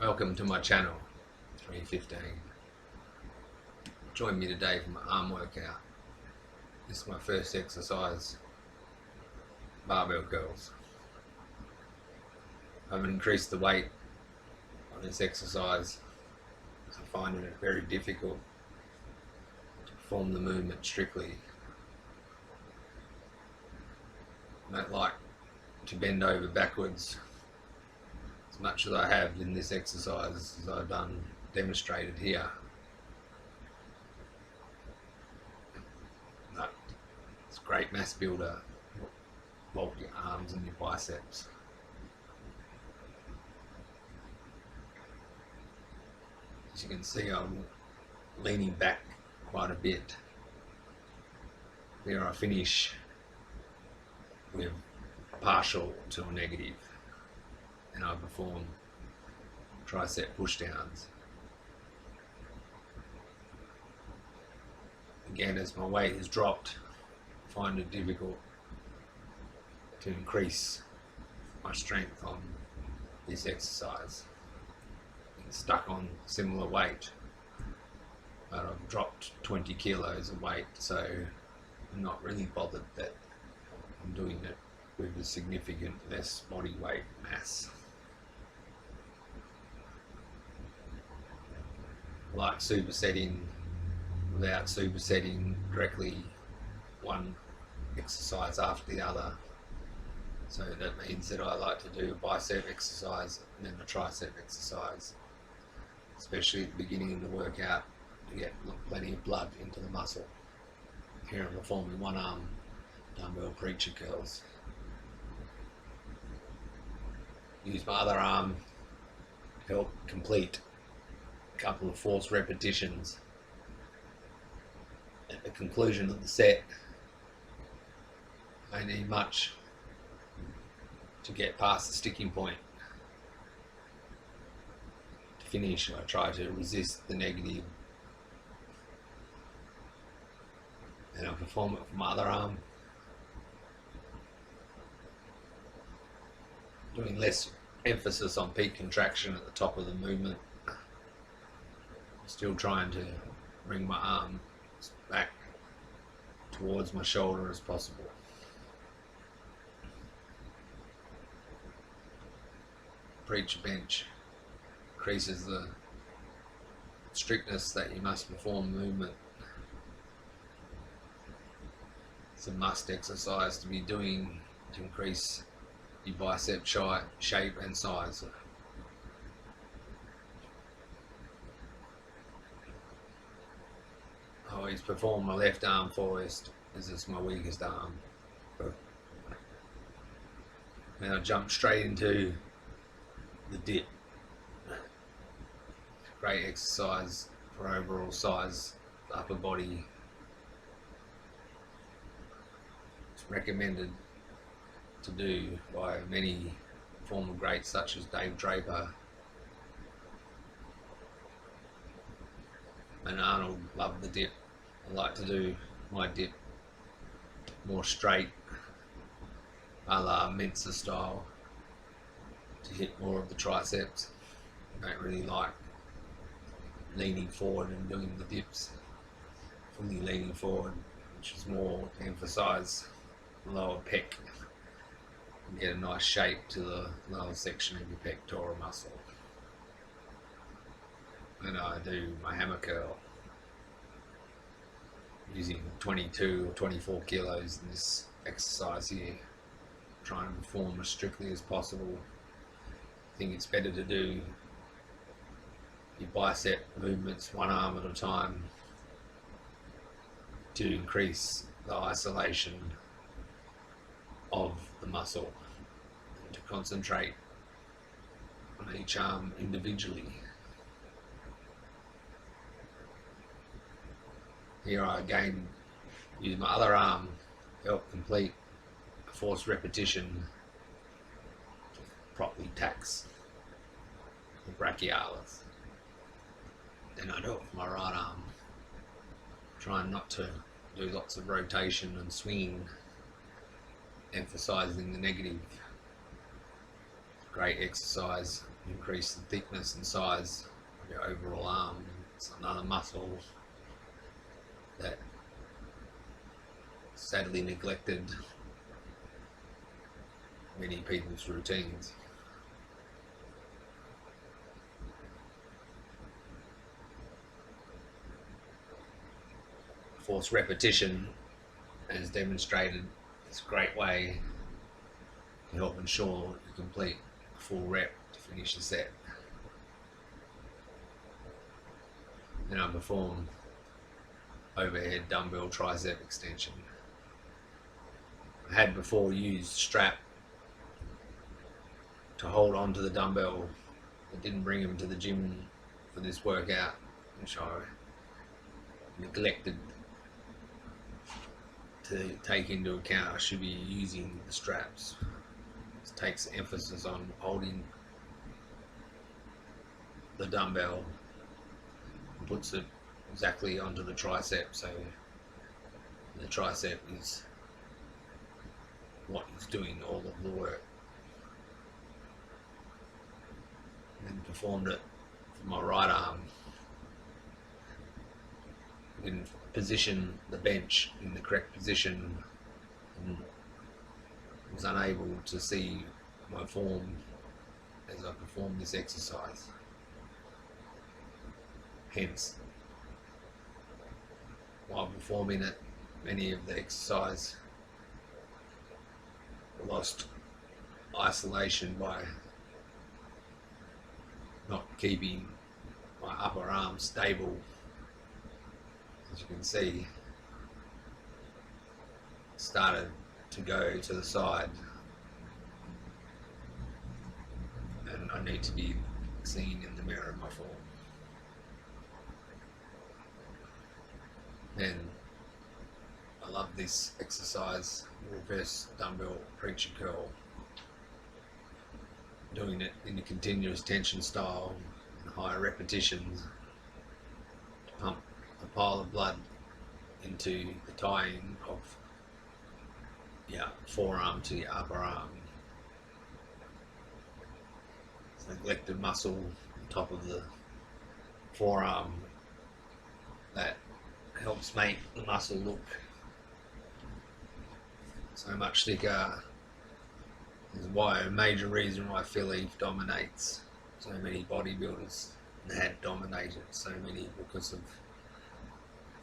Welcome to my channel, 315. Join me today for my arm workout. This is my first exercise, barbell curls. I've increased the weight on this exercise. I'm finding it very difficult to perform the movement strictly. I don't like to bend over backwards as much as I have in this exercise as I've demonstrated here. But it's a great mass builder. Bulk your arms and your biceps. As you can see, I'm leaning back quite a bit. Here I finish with partial to a negative, and I perform tricep pushdowns. Again, as my weight has dropped, I find it difficult to increase my strength on this exercise. I'm stuck on similar weight, but I've dropped 20 kilos of weight, so I'm not really bothered that I'm doing it with a significant less body weight mass. Like supersetting without supersetting directly one exercise after the other. So that means that I like to do a bicep exercise and then a tricep exercise, especially at the beginning of the workout, to get plenty of blood into the muscle. Here I'm performing one arm dumbbell preacher curls. Use my other arm to help complete a couple of forced repetitions. At the conclusion of the set, I don't need much to get past the sticking point. To finish, I try to resist the negative, and I perform it with my other arm, doing less emphasis on peak contraction at the top of the movement. Still trying to bring my arm back towards my shoulder as possible. Preacher bench increases the strictness that you must perform movement. It's a must exercise to be doing to increase your bicep shape and size. I always perform my left arm first, as it's my weakest arm. And I jump straight into the dip. Great exercise for overall size, upper body. It's recommended to do by many former greats such as Dave Draper and Arnold. Loved the dip. I like to do my dip more straight, a la Mensa style, to hit more of the triceps. I don't really like leaning forward and doing the dips, fully leaning forward, which is more to emphasize the lower pec and get a nice shape to the lower section of your pectoral muscle. And I do my hammer curl using 22 or 24 kilos in this exercise here, trying to perform as strictly as possible. I think it's better to do your bicep movements one arm at a time to increase the isolation of the muscle and to concentrate on each arm individually. Here I again use my other arm to help complete a forced repetition to properly tax the brachialis. Then I do it with my right arm, trying not to do lots of rotation and swinging, emphasizing the negative. Great exercise increase the thickness and size of your overall arm. It's another muscle that sadly neglected many people's routines. Forced repetition, as demonstrated, is a great way to help ensure you complete a full rep to finish the set. Then I perform overhead dumbbell tricep extension. I had before used strap to hold on to the dumbbell. I didn't bring them to the gym for this workout, which I neglected to take into account. I should be using the straps. It takes emphasis on holding the dumbbell and puts it exactly onto the tricep, so the tricep is what is doing all of the work. And then performed it for my right arm. Didn't position the bench in the correct position and was unable to see my form as I performed this exercise. Hence, while performing it, many of the exercise lost isolation by not keeping my upper arm stable. As you can see, it started to go to the side, and I need to be seen in the mirror of my form. Then I love this exercise, reverse dumbbell preacher curl. Doing it in a continuous tension style and higher repetitions to pump a pile of blood into the tying of your forearm to your upper arm. It's a neglected muscle on top of the forearm that helps make the muscle look so much thicker. Is why a major reason why Philippe dominates so many bodybuilders and had dominated so many, because of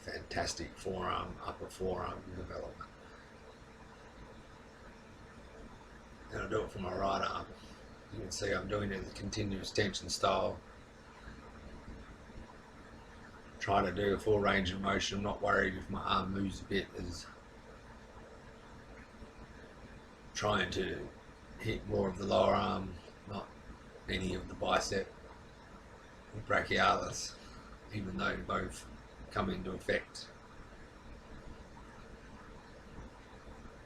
fantastic forearm, upper forearm development. And I do it for my right arm. You can see I'm doing it in a continuous tension style. Trying to do a full range of motion. I'm not worried if my arm moves a bit, as trying to hit more of the lower arm, not any of the bicep or brachialis, even though both come into effect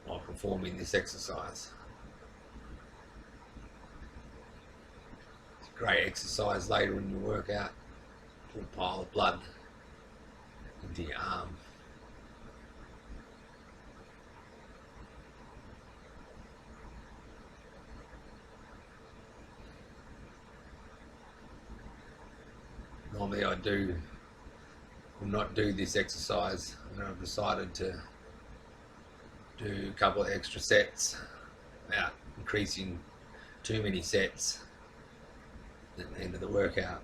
while performing this exercise. It's a great exercise later in your workout. Put a pile of blood into your arm. Normally I will not do this exercise, and I've decided to do a couple of extra sets without increasing too many sets at the end of the workout.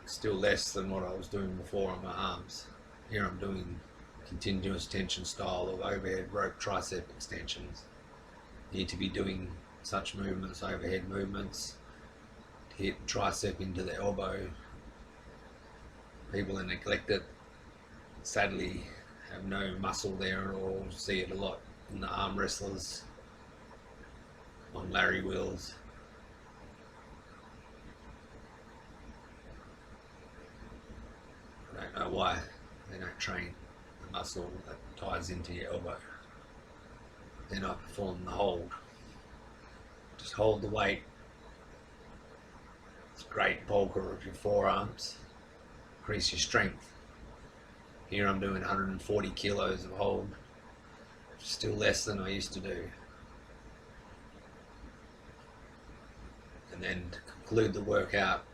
Still less than what I was doing before on my arms. Here I'm doing continuous tension style of overhead rope tricep extensions. You need to be doing such movements, overhead movements, to hit tricep into the elbow. People that neglect it sadly have no muscle there at all. See it a lot in the arm wrestlers, on Larry wheels. I don't know why they don't train the muscle that ties into your elbow. Then I perform the hold. Just hold the weight. It's a great bulker of your forearms. Increase your strength. Here I'm doing 140 kilos of hold, still less than I used to do. And then to conclude the workout,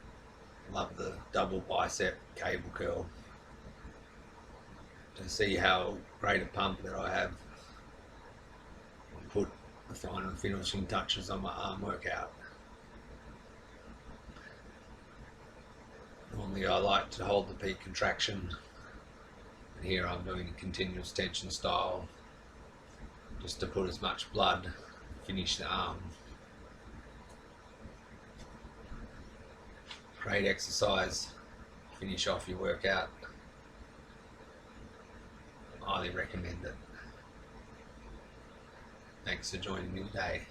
love the double bicep cable curl. To see how great a pump that I have, and put the final finishing touches on my arm workout. Normally I like to hold the peak contraction, and here I'm doing a continuous tension style, just to put as much blood, finish the arm. Great exercise, finish off your workout. Highly recommend it. Thanks for joining me today.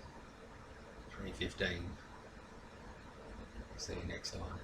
3:15. See you next time.